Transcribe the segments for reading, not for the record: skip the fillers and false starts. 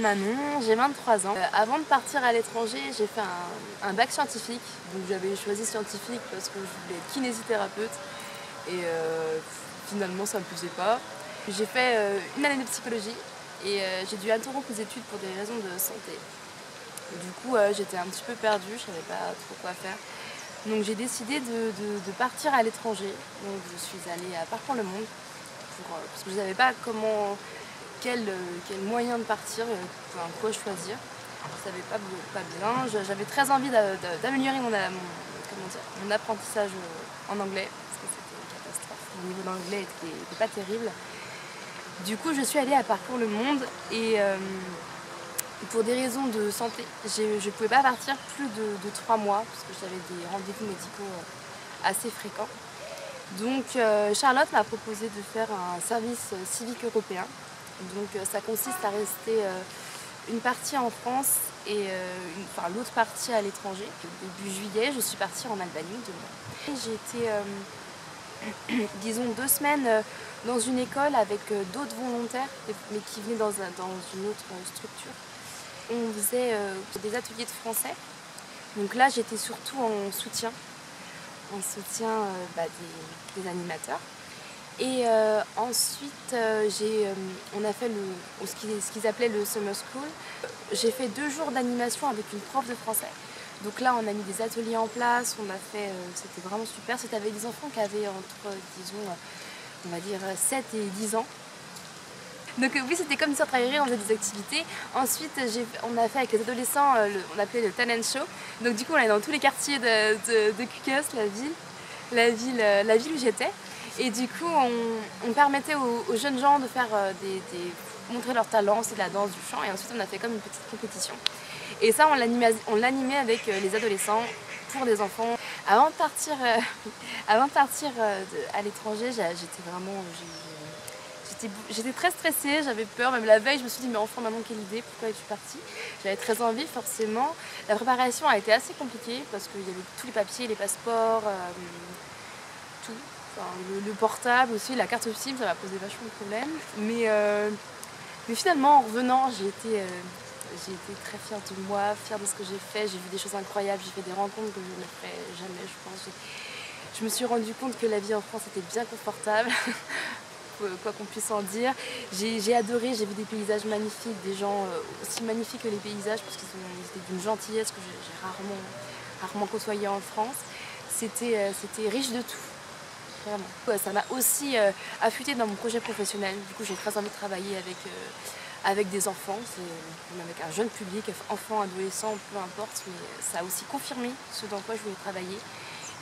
Manon, j'ai 23 ans. Avant de partir à l'étranger, j'ai fait un bac scientifique. Donc j'avais choisi scientifique parce que je voulais être kinésithérapeute. Et finalement, ça ne me plaisait pas. J'ai fait une année de psychologie et j'ai dû interrompre les études pour des raisons de santé. Du coup, j'étais un petit peu perdue, je ne savais pas trop quoi faire. Donc j'ai décidé de partir à l'étranger. Donc je suis allée à Parcours le Monde parce que je ne savais pas quel moyen de partir, quoi choisir. Je ne savais pas bien. J'avais très envie d'améliorer mon apprentissage en anglais, parce que c'était une catastrophe. Mon niveau d'anglais n'était pas terrible. Du coup, je suis allée à Parcours le Monde et pour des raisons de santé, je ne pouvais pas partir plus de 3 mois, parce que j'avais des rendez-vous médicaux assez fréquents. Donc Charlotte m'a proposé de faire un service civique européen. Donc ça consiste à rester une partie en France et l'autre partie à l'étranger. Début juillet, je suis partie en Albanie 2 mois. J'ai été, disons, 2 semaines dans une école avec d'autres volontaires, mais qui venaient dans une autre structure. On faisait des ateliers de français. Donc là, j'étais surtout en soutien des animateurs. Et ensuite, on a fait ce qu'ils appelaient le Summer School. J'ai fait 2 jours d'animation avec une prof de français. Donc là, on a mis des ateliers en place, c'était vraiment super. C'était avec des enfants qui avaient entre, disons, on va dire 7 et 10 ans. Donc oui, c'était comme ça, travailler, on faisait des activités. Ensuite, on a fait avec les adolescents, on appelait le talent show. Donc du coup, on allait dans tous les quartiers de Kukës, la ville où j'étais. Et du coup, on permettait aux jeunes gens de faire montrer leur talent, c'est de la danse, du chant. Et ensuite, on a fait comme une petite compétition. Et ça, on l'animait avec les adolescents pour des enfants. Avant de partir, à l'étranger, j'étais très stressée, j'avais peur. Même la veille, je me suis dit, mais enfin, maman, quelle idée, pourquoi es-tu partie? J'avais très envie, forcément. La préparation a été assez compliquée parce qu'il y avait tous les papiers, les passeports, tout. Enfin, le portable aussi, la carte SIM, ça m'a posé vachement de problèmes. Mais finalement, en revenant, j'ai été très fière de moi, fière de ce que j'ai fait. J'ai vu des choses incroyables, j'ai fait des rencontres que je ne ferai jamais, je pense. Je me suis rendu compte que la vie en France était bien confortable, quoi qu'on puisse en dire. J'ai adoré, j'ai vu des paysages magnifiques, des gens aussi magnifiques que les paysages, parce qu'ils étaient d'une gentillesse que j'ai rarement côtoyé en France. C'était riche de tout. Vraiment. Ça m'a aussi affûté dans mon projet professionnel. Du coup, j'ai très envie de travailler avec des enfants, même avec un jeune public, enfants, adolescents, peu importe. Mais ça a aussi confirmé ce dans quoi je voulais travailler.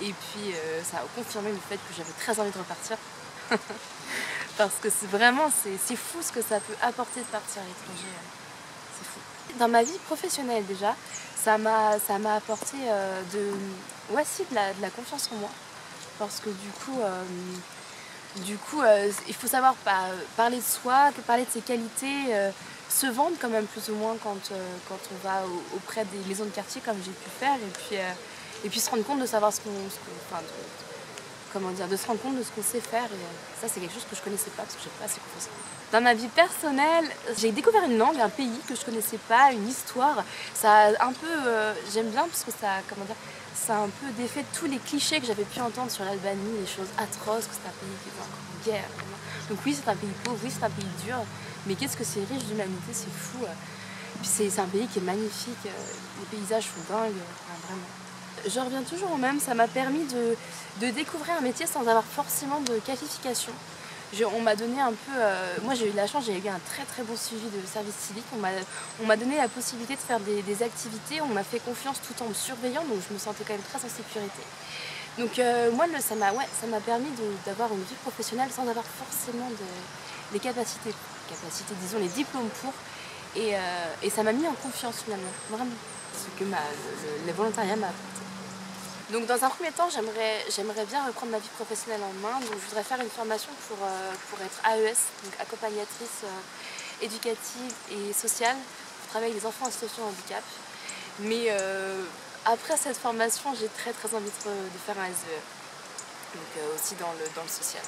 Et puis, ça a confirmé le fait que j'avais très envie de repartir. Parce que c'est fou ce que ça peut apporter de partir à l'étranger. C'est fou. Dans ma vie professionnelle déjà, ça m'a apporté de la confiance en moi. Parce que du coup, il faut savoir parler de soi, parler de ses qualités, se vendre quand même plus ou moins quand on va auprès des maisons de quartier comme j'ai pu faire, et puis se rendre compte de savoir de se rendre compte de ce qu'on sait faire. Et ça, c'est quelque chose que je connaissais pas parce que j'ai pas assez confiance en moi. Dans ma vie personnelle, j'ai découvert une langue, un pays que je connaissais pas, une histoire. Ça a un peu, j'aime bien parce que ça a un peu défait tous les clichés que j'avais pu entendre sur l'Albanie, les choses atroces, que c'est un pays qui était encore en guerre. Donc oui, c'est un pays pauvre, oui, c'est un pays dur, mais qu'est-ce que c'est riche d'humanité, c'est fou. Puis c'est un pays qui est magnifique, les paysages sont dingues, vraiment. Je reviens toujours au même, ça m'a permis de découvrir un métier sans avoir forcément de qualification. On m'a donné un peu, moi j'ai eu de la chance, j'ai eu un très très bon suivi de service civique. On m'a donné la possibilité de faire des activités, on m'a fait confiance tout en me surveillant, donc je me sentais quand même très en sécurité. Donc moi ça m'a permis d'avoir une vie professionnelle sans avoir forcément les capacités, disons les diplômes pour, et ça m'a mis en confiance finalement, vraiment, ce que le volontariat m'a apporté. Donc dans un premier temps, j'aimerais bien reprendre ma vie professionnelle en main. Donc je voudrais faire une formation pour être AES, donc accompagnatrice éducative et sociale, pour travailler avec les enfants en situation de handicap. Mais après cette formation, j'ai très très envie de faire un SVE, donc aussi dans le social.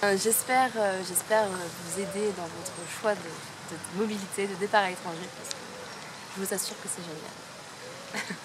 J'espère vous aider dans votre choix de mobilité, de départ à l'étranger parce que je vous assure que c'est génial.